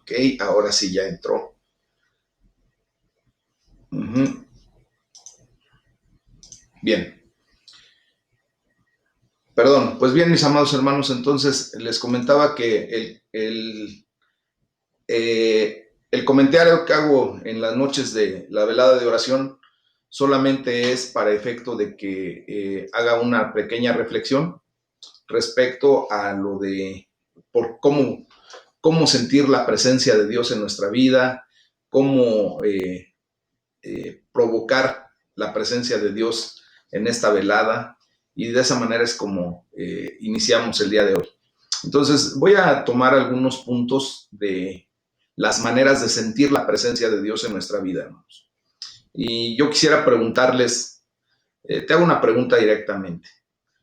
Ok, ahora sí ya entró. Ujú. Bien, perdón. Pues bien, mis amados hermanos, entonces les comentaba que el comentario que hago en las noches de la velada de oración solamente es para efecto de que haga una pequeña reflexión respecto a lo de por cómo sentir la presencia de Dios en nuestra vida, cómo provocar la presencia de Dios en esta velada, y de esa manera es como iniciamos el día de hoy. Entonces voy a tomar algunos puntos de las maneras de sentir la presencia de Dios en nuestra vida, hermanos. Y yo quisiera preguntarles, te hago una pregunta directamente.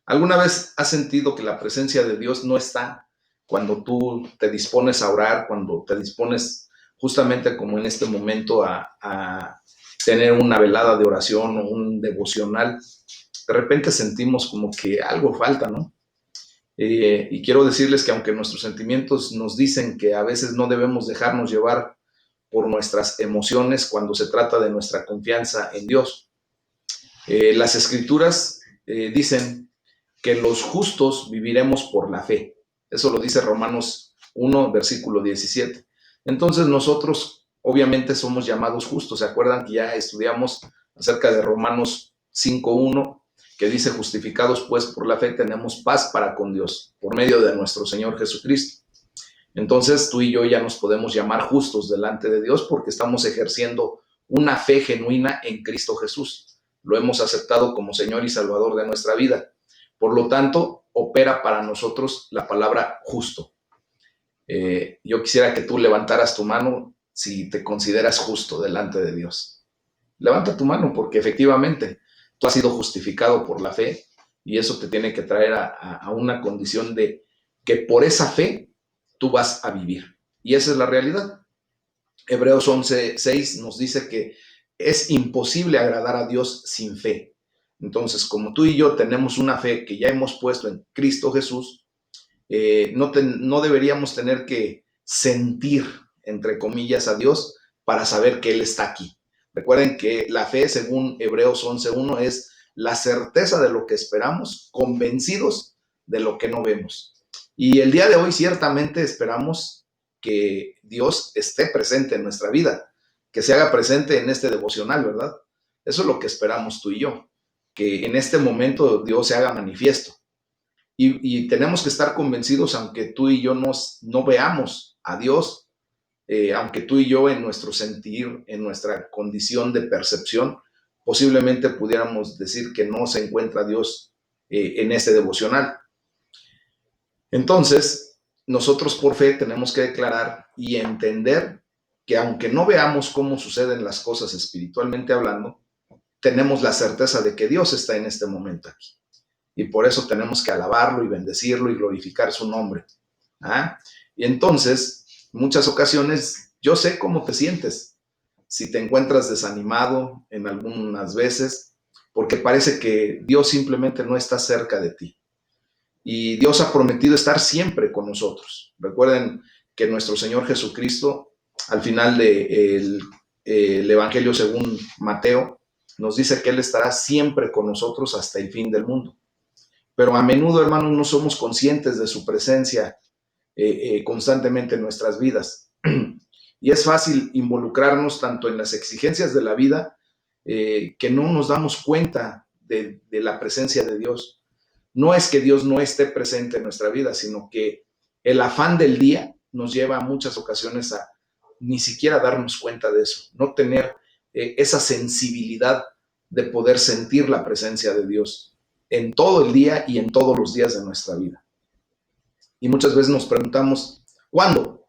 ¿Alguna vez has sentido que la presencia de Dios no está cuando tú te dispones a orar, cuando te dispones justamente como en este momento a tener una velada de oración o un devocional? De repente sentimos como que algo falta, ¿no? Y quiero decirles que aunque nuestros sentimientos nos dicen que a veces no debemos dejarnos llevar por nuestras emociones cuando se trata de nuestra confianza en Dios, las escrituras dicen que los justos viviremos por la fe. Eso lo dice Romanos 1, versículo 17. Entonces nosotros obviamente somos llamados justos. ¿Se acuerdan que ya estudiamos acerca de Romanos 5:1, que dice: justificados pues por la fe tenemos paz para con Dios por medio de nuestro Señor Jesucristo? Entonces tú y yo ya nos podemos llamar justos delante de Dios porque estamos ejerciendo una fe genuina en Cristo Jesús. Lo hemos aceptado como Señor y Salvador de nuestra vida. Por lo tanto, opera para nosotros la palabra justo. Yo quisiera que tú levantaras tu mano si te consideras justo delante de Dios. Levanta tu mano porque efectivamente tú has sido justificado por la fe, y eso te tiene que traer a una condición de que por esa fe tú vas a vivir. Y esa es la realidad. Hebreos 11:6 nos dice que es imposible agradar a Dios sin fe. Entonces, como tú y yo tenemos una fe que ya hemos puesto en Cristo Jesús, no deberíamos tener que sentir, entre comillas, a Dios para saber que Él está aquí. Recuerden que la fe, según Hebreos 11:1, es la certeza de lo que esperamos, convencidos de lo que no vemos. Y el día de hoy ciertamente esperamos que Dios esté presente en nuestra vida, que se haga presente en este devocional, ¿verdad? Eso es lo que esperamos tú y yo, que en este momento Dios se haga manifiesto. Y tenemos que estar convencidos, aunque tú y yo no veamos a Dios, aunque tú y yo en nuestro sentir, en nuestra condición de percepción, posiblemente pudiéramos decir que no se encuentra Dios en este devocional. Entonces, nosotros por fe tenemos que declarar y entender que aunque no veamos cómo suceden las cosas espiritualmente hablando, tenemos la certeza de que Dios está en este momento aquí. Y por eso tenemos que alabarlo y bendecirlo y glorificar su nombre. ¿Ah? Y entonces, muchas ocasiones, yo sé cómo te sientes. Si te encuentras desanimado en algunas veces, porque parece que Dios simplemente no está cerca de ti. Y Dios ha prometido estar siempre con nosotros. Recuerden que nuestro Señor Jesucristo, al final del Evangelio según Mateo, nos dice que Él estará siempre con nosotros hasta el fin del mundo. Pero a menudo, hermanos, no somos conscientes de su presencia constantemente en nuestras vidas. Y es fácil involucrarnos tanto en las exigencias de la vida que no nos damos cuenta de la presencia de Dios. No es que Dios no esté presente en nuestra vida, sino que el afán del día nos lleva a muchas ocasiones a ni siquiera darnos cuenta de eso, no tener esa sensibilidad de poder sentir la presencia de Dios en todo el día y en todos los días de nuestra vida. Y muchas veces nos preguntamos, ¿cuándo?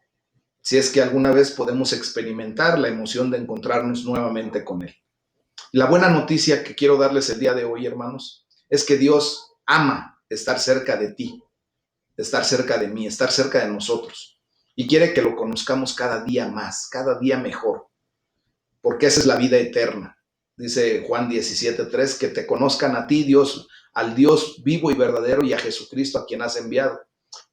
Si es que alguna vez podemos experimentar la emoción de encontrarnos nuevamente con Él. La buena noticia que quiero darles el día de hoy, hermanos, es que Dios ama estar cerca de ti, estar cerca de mí, estar cerca de nosotros. Y quiere que lo conozcamos cada día más, cada día mejor, porque esa es la vida eterna. Dice Juan 17:3, que te conozcan a ti, Dios, al Dios vivo y verdadero, y a Jesucristo a quien has enviado.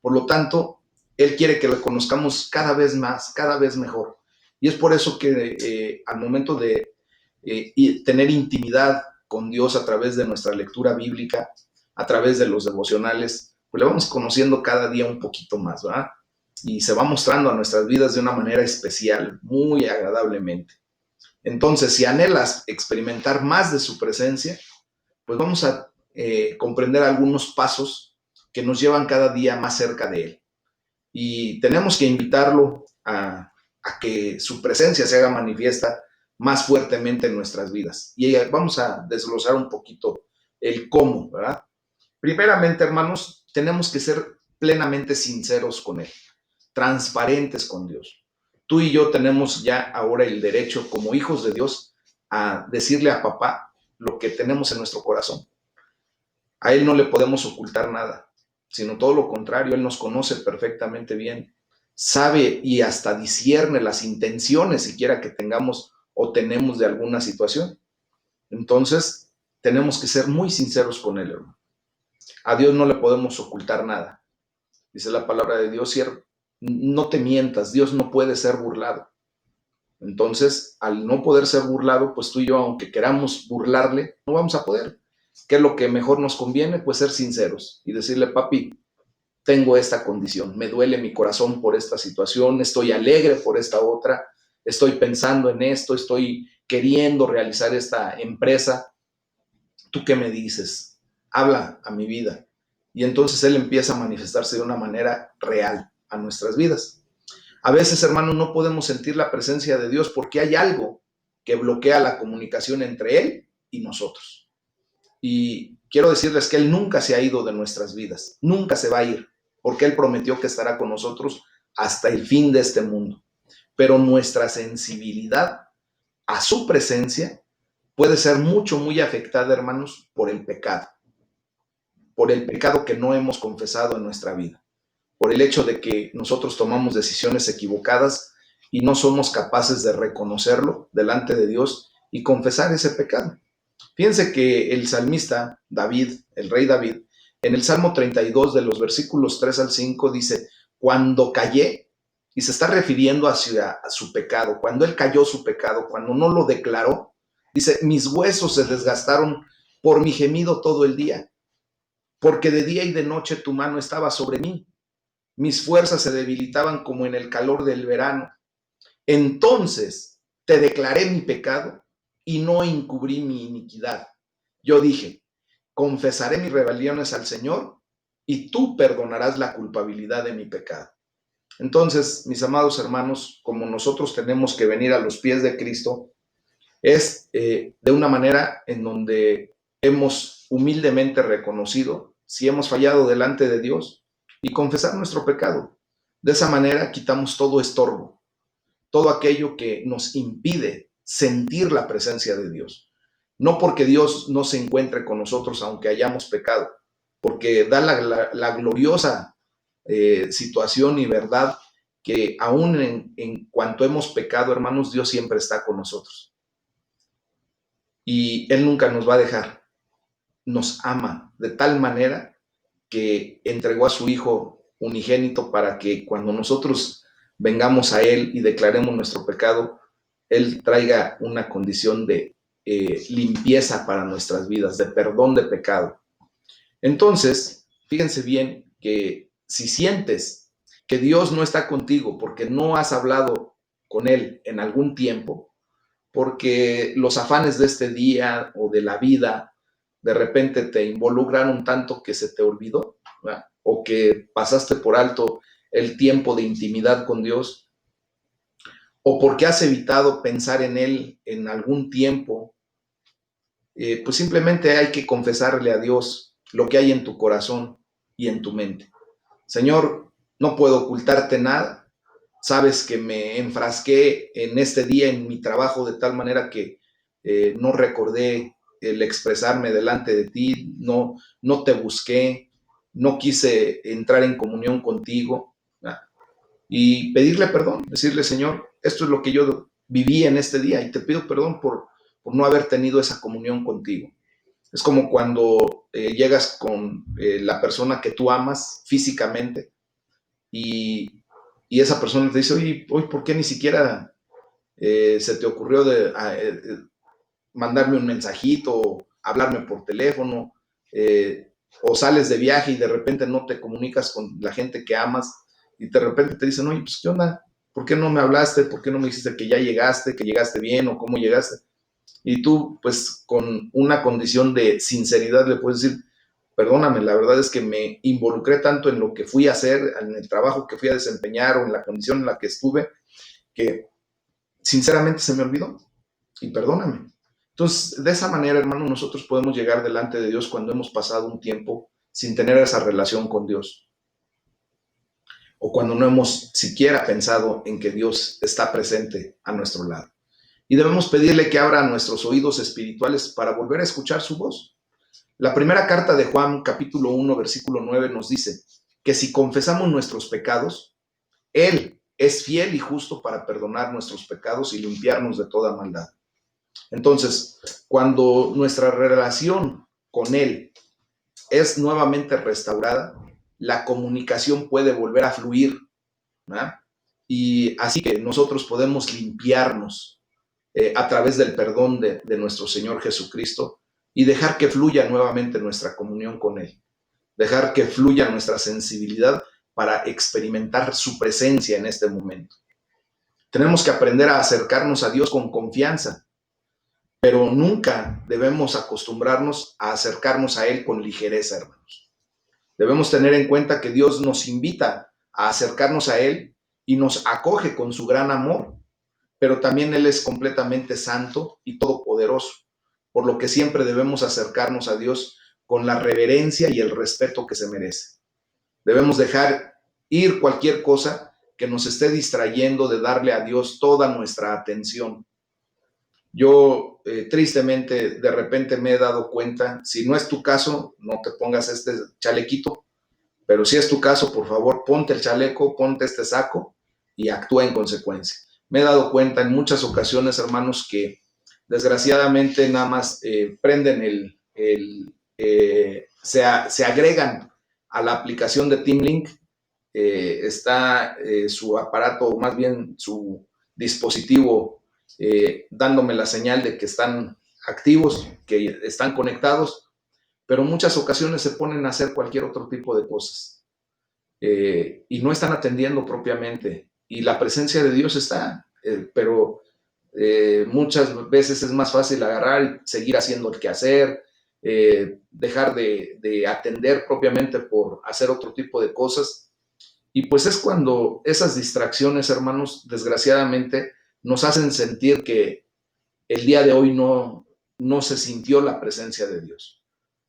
Por lo tanto, Él quiere que le conozcamos cada vez más, cada vez mejor. Y es por eso que al momento de tener intimidad con Dios a través de nuestra lectura bíblica, a través de los devocionales, pues le vamos conociendo cada día un poquito más, ¿verdad? Y se va mostrando a nuestras vidas de una manera especial, muy agradablemente. Entonces, si anhelas experimentar más de su presencia, pues vamos a comprender algunos pasos que nos llevan cada día más cerca de Él. Y tenemos que invitarlo a que su presencia se haga manifiesta más fuertemente en nuestras vidas. Y vamos a desglosar un poquito el cómo, ¿verdad? Primeramente, hermanos, tenemos que ser plenamente sinceros con Él, transparentes con Dios. Tú y yo tenemos ya ahora el derecho, como hijos de Dios, a decirle a papá lo que tenemos en nuestro corazón. A Él no le podemos ocultar nada, sino todo lo contrario. Él nos conoce perfectamente bien, sabe y hasta discierne las intenciones siquiera que tengamos o tenemos de alguna situación. Entonces, tenemos que ser muy sinceros con Él, hermano. A Dios no le podemos ocultar nada. Dice la palabra de Dios, no te mientas, Dios no puede ser burlado. Entonces, al no poder ser burlado, pues tú y yo, aunque queramos burlarle, no vamos a poder. ¿Qué es lo que mejor nos conviene? Pues ser sinceros y decirle, papi, tengo esta condición, me duele mi corazón por esta situación, estoy alegre por esta otra, estoy pensando en esto, estoy queriendo realizar esta empresa. ¿Tú qué me dices? Habla a mi vida. Y entonces Él empieza a manifestarse de una manera real a nuestras vidas. A veces, hermano, no podemos sentir la presencia de Dios porque hay algo que bloquea la comunicación entre Él y nosotros. Y quiero decirles que Él nunca se ha ido de nuestras vidas, nunca se va a ir, porque Él prometió que estará con nosotros hasta el fin de este mundo. Pero nuestra sensibilidad a su presencia puede ser muy afectada, hermanos, por el pecado que no hemos confesado en nuestra vida, por el hecho de que nosotros tomamos decisiones equivocadas y no somos capaces de reconocerlo delante de Dios y confesar ese pecado. Fíjense que el salmista David, el rey David, en el Salmo 32 de los versículos 3 al 5 dice, cuando callé, y se está refiriendo a su pecado, cuando él cayó su pecado, cuando no lo declaró, dice, mis huesos se desgastaron por mi gemido todo el día, porque de día y de noche tu mano estaba sobre mí. Mis fuerzas se debilitaban como en el calor del verano. Entonces te declaré mi pecado y no encubrí mi iniquidad. Yo dije, confesaré mis rebeliones al Señor y tú perdonarás la culpabilidad de mi pecado. Entonces, mis amados hermanos, como nosotros tenemos que venir a los pies de Cristo, es de una manera en donde hemos humildemente reconocido si hemos fallado delante de Dios y confesar nuestro pecado. De esa manera quitamos todo estorbo, todo aquello que nos impide sentir la presencia de Dios. No porque Dios no se encuentre con nosotros aunque hayamos pecado, porque da la gloriosa situación y verdad que aún en cuanto hemos pecado, hermanos, Dios siempre está con nosotros. Y Él nunca nos va a dejar. Nos ama de tal manera que entregó a su Hijo unigénito para que cuando nosotros vengamos a Él y declaremos nuestro pecado, Él traiga una condición de limpieza para nuestras vidas, de perdón de pecado. Entonces, fíjense bien que si sientes que Dios no está contigo porque no has hablado con Él en algún tiempo, porque los afanes de este día o de la vida de repente te involucraron tanto que se te olvidó, ¿verdad? O que pasaste por alto el tiempo de intimidad con Dios, o porque has evitado pensar en Él en algún tiempo, pues simplemente hay que confesarle a Dios lo que hay en tu corazón y en tu mente. Señor, no puedo ocultarte nada. Sabes que me enfrasqué en este día en mi trabajo de tal manera que no recordé el expresarme delante de ti, no te busqué, no quise entrar en comunión contigo, ¿verdad? Y pedirle perdón, decirle, Señor, esto es lo que yo viví en este día y te pido perdón por no haber tenido esa comunión contigo. Es como cuando llegas con la persona que tú amas físicamente y y esa persona te dice, oye, hoy, ¿por qué ni siquiera se te ocurrió mandarme un mensajito, hablarme por teléfono, o sales de viaje y de repente no te comunicas con la gente que amas y de repente te dicen, oye, pues ¿qué onda? ¿Por qué no me hablaste? ¿Por qué no me dijiste que ya llegaste, que llegaste bien o cómo llegaste? Y tú, pues con una condición de sinceridad le puedes decir, perdóname, la verdad es que me involucré tanto en lo que fui a hacer, en el trabajo que fui a desempeñar o en la condición en la que estuve, que sinceramente se me olvidó y perdóname. Entonces, de esa manera, hermano, nosotros podemos llegar delante de Dios cuando hemos pasado un tiempo sin tener esa relación con Dios o cuando no hemos siquiera pensado en que Dios está presente a nuestro lado. Y debemos pedirle que abra nuestros oídos espirituales para volver a escuchar su voz. La primera carta de Juan, capítulo 1, versículo 9, nos dice que si confesamos nuestros pecados, Él es fiel y justo para perdonar nuestros pecados y limpiarnos de toda maldad. Entonces, cuando nuestra relación con Él es nuevamente restaurada, la comunicación puede volver a fluir, ¿verdad? Y así que nosotros podemos limpiarnos a través del perdón de nuestro Señor Jesucristo y dejar que fluya nuevamente nuestra comunión con Él, dejar que fluya nuestra sensibilidad para experimentar su presencia en este momento. Tenemos que aprender a acercarnos a Dios con confianza, pero nunca debemos acostumbrarnos a acercarnos a Él con ligereza, hermanos. Debemos tener en cuenta que Dios nos invita a acercarnos a Él y nos acoge con su gran amor, pero también Él es completamente santo y todopoderoso, por lo que siempre debemos acercarnos a Dios con la reverencia y el respeto que se merece. Debemos dejar ir cualquier cosa que nos esté distrayendo de darle a Dios toda nuestra atención. Yo tristemente de repente me he dado cuenta, si no es tu caso, no te pongas este chalequito, pero si es tu caso, por favor, ponte el chaleco, ponte este saco y actúa en consecuencia. Me he dado cuenta en muchas ocasiones, hermanos, que desgraciadamente nada más prenden se agregan a la aplicación de TeamLink, está su aparato, o más bien su dispositivo, dándome la señal de que están activos, que están conectados, pero en muchas ocasiones se ponen a hacer cualquier otro tipo de cosas y no están atendiendo propiamente. Y la presencia de Dios está, pero muchas veces es más fácil agarrar y seguir haciendo el quehacer, dejar de atender propiamente por hacer otro tipo de cosas. Y pues es cuando esas distracciones, hermanos, desgraciadamente nos hacen sentir que el día de hoy no se sintió la presencia de Dios.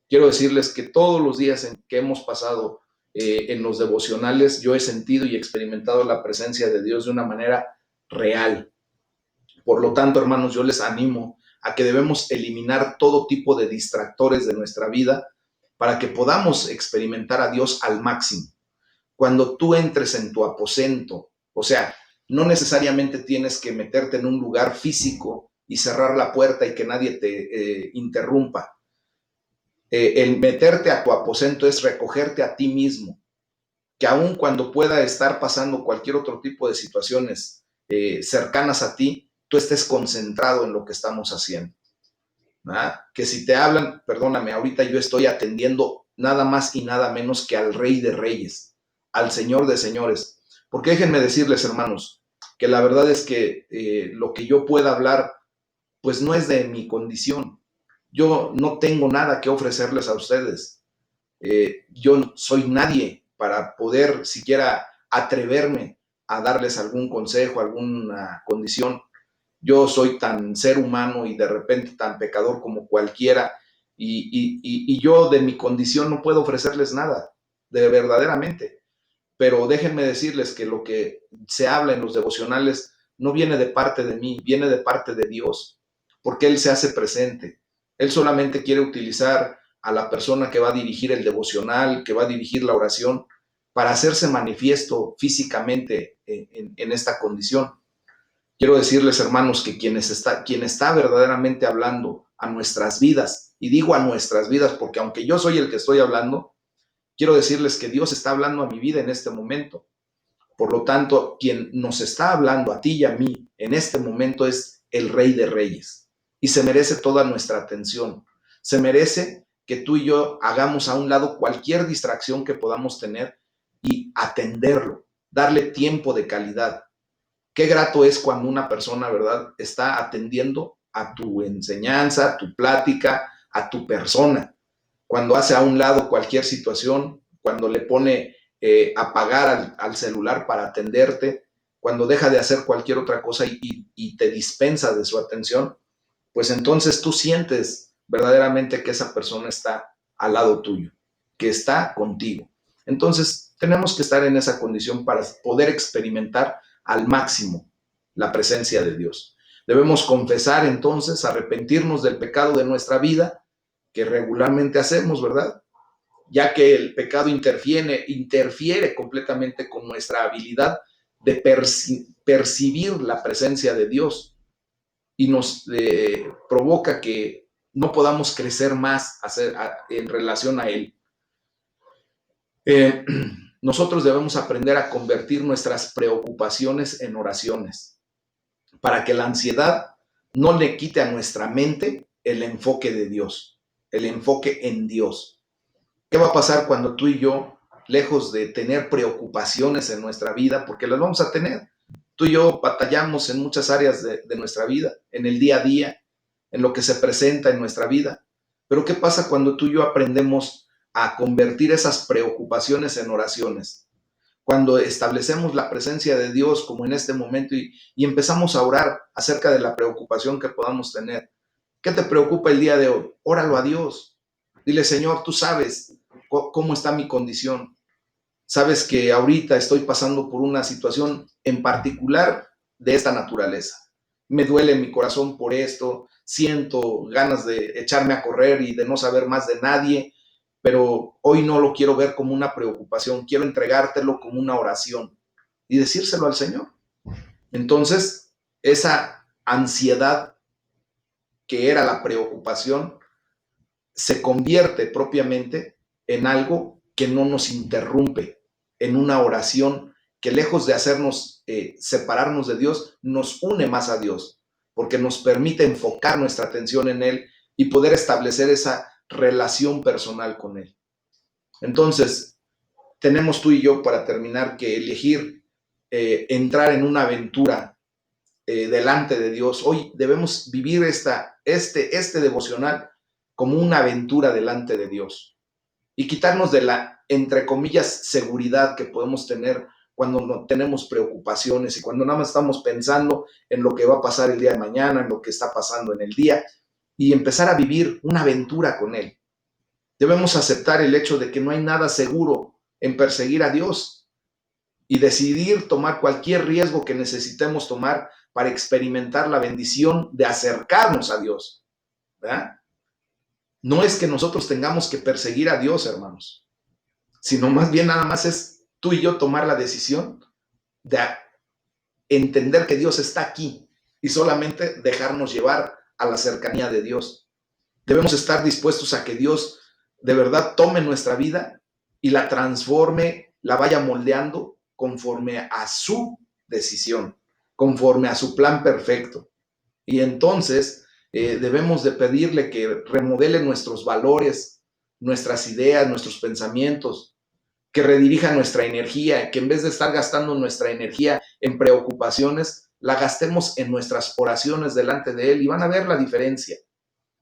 Quiero decirles que todos los días en que hemos pasado en los devocionales, yo he sentido y experimentado la presencia de Dios de una manera real. Por lo tanto, hermanos, yo les animo a que debemos eliminar todo tipo de distractores de nuestra vida para que podamos experimentar a Dios al máximo. Cuando tú entres en tu aposento, o sea, no necesariamente tienes que meterte en un lugar físico y cerrar la puerta y que nadie te interrumpa. El meterte a tu aposento es recogerte a ti mismo, que aun cuando pueda estar pasando cualquier otro tipo de situaciones cercanas a ti, tú estés concentrado en lo que estamos haciendo. ¿Verdad? Que si te hablan, perdóname, ahorita yo estoy atendiendo nada más y nada menos que al Rey de Reyes, al Señor de Señores. Porque déjenme decirles, hermanos, que la verdad es que lo que yo pueda hablar, pues no es de mi condición. Yo no tengo nada que ofrecerles a ustedes. Yo soy nadie para poder siquiera atreverme a darles algún consejo, alguna condición. Yo soy tan ser humano y de repente tan pecador como cualquiera y yo de mi condición no puedo ofrecerles nada, de verdaderamente. Pero déjenme decirles que lo que se habla en los devocionales no viene de parte de mí, viene de parte de Dios, porque Él se hace presente. Él solamente quiere utilizar a la persona que va a dirigir el devocional, que va a dirigir la oración, para hacerse manifiesto físicamente en esta condición. Quiero decirles, hermanos, que quien está verdaderamente hablando a nuestras vidas, y digo a nuestras vidas porque aunque yo soy el que estoy hablando, quiero decirles que Dios está hablando a mi vida en este momento, Por lo tanto, quien nos está hablando a ti y a mí en este momento es el Rey de Reyes y se merece toda nuestra atención. Se merece que tú y yo hagamos a un lado cualquier distracción que podamos tener y atenderlo, darle tiempo de calidad. Qué grato es cuando una persona, ¿verdad?, está atendiendo a tu enseñanza, a tu plática, a tu persona. Cuando hace a un lado cualquier situación, cuando le pone apagar al celular para atenderte, cuando deja de hacer cualquier otra cosa y te dispensa de su atención, pues entonces tú sientes verdaderamente que esa persona está al lado tuyo, que está contigo. Entonces tenemos que estar en esa condición para poder experimentar al máximo la presencia de Dios. Debemos confesar entonces, arrepentirnos del pecado de nuestra vida, que regularmente hacemos, ¿verdad? Ya que el pecado interfiere completamente con nuestra habilidad de percibir la presencia de Dios y nos provoca que no podamos crecer más en relación a Él. Nosotros debemos aprender a convertir nuestras preocupaciones en oraciones para que la ansiedad no le quite a nuestra mente el enfoque de Dios, el enfoque en Dios. ¿Qué va a pasar cuando tú y yo, lejos de tener preocupaciones en nuestra vida, porque las vamos a tener? Tú y yo batallamos en muchas áreas de nuestra vida, en el día a día, en lo que se presenta en nuestra vida. Pero ¿qué pasa cuando tú y yo aprendemos a convertir esas preocupaciones en oraciones? Cuando establecemos la presencia de Dios como en este momento y empezamos a orar acerca de la preocupación que podamos tener. ¿Qué te preocupa el día de hoy? Óralo a Dios. Dile, Señor, tú sabes cómo está mi condición. Sabes que ahorita estoy pasando por una situación en particular de esta naturaleza. Me duele mi corazón por esto, siento ganas de echarme a correr y de no saber más de nadie, pero hoy no lo quiero ver como una preocupación, quiero entregártelo como una oración y decírselo al Señor. Entonces, esa ansiedad que era la preocupación se convierte propiamente en algo que no nos interrumpe, en una oración que lejos de hacernos separarnos de Dios, nos une más a Dios, porque nos permite enfocar nuestra atención en Él y poder establecer esa relación personal con Él. Entonces, tenemos tú y yo, para terminar, que elegir entrar en una aventura delante de Dios. Hoy debemos vivir este devocional como una aventura delante de Dios y quitarnos de la, entre comillas, seguridad que podemos tener cuando no tenemos preocupaciones y cuando nada más estamos pensando en lo que va a pasar el día de mañana, en lo que está pasando en el día, y empezar a vivir una aventura con Él. Debemos aceptar el hecho de que no hay nada seguro en perseguir a Dios y decidir tomar cualquier riesgo que necesitemos tomar para experimentar la bendición de acercarnos a Dios, ¿verdad? No es que nosotros tengamos que perseguir a Dios, hermanos, sino más bien nada más es tú y yo tomar la decisión de entender que Dios está aquí y solamente dejarnos llevar a la cercanía de Dios. Debemos estar dispuestos a que Dios de verdad tome nuestra vida y la transforme, la vaya moldeando conforme a su decisión, conforme a su plan perfecto. Y entonces debemos de pedirle que remodele nuestros valores, nuestras ideas, nuestros pensamientos, que redirija nuestra energía, que en vez de estar gastando nuestra energía en preocupaciones, la gastemos en nuestras oraciones delante de Él y van a ver la diferencia.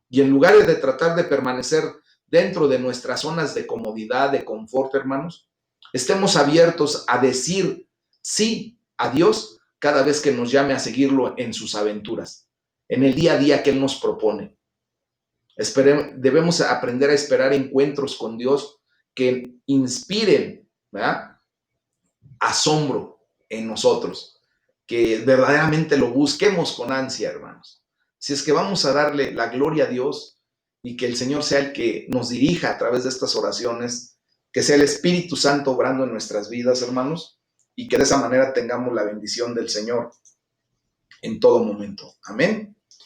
Y en lugar de tratar de permanecer dentro de nuestras zonas de comodidad, de confort, hermanos, estemos abiertos a decir sí a Dios cada vez que nos llame a seguirlo en sus aventuras, en el día a día que Él nos propone. Debemos aprender a esperar encuentros con Dios que inspiren, ¿verdad?, asombro en nosotros, que verdaderamente lo busquemos con ansia, hermanos. Si es que vamos a darle la gloria a Dios y que el Señor sea el que nos dirija a través de estas oraciones, que sea el Espíritu Santo obrando en nuestras vidas, hermanos, y que de esa manera tengamos la bendición del Señor en todo momento. Amén.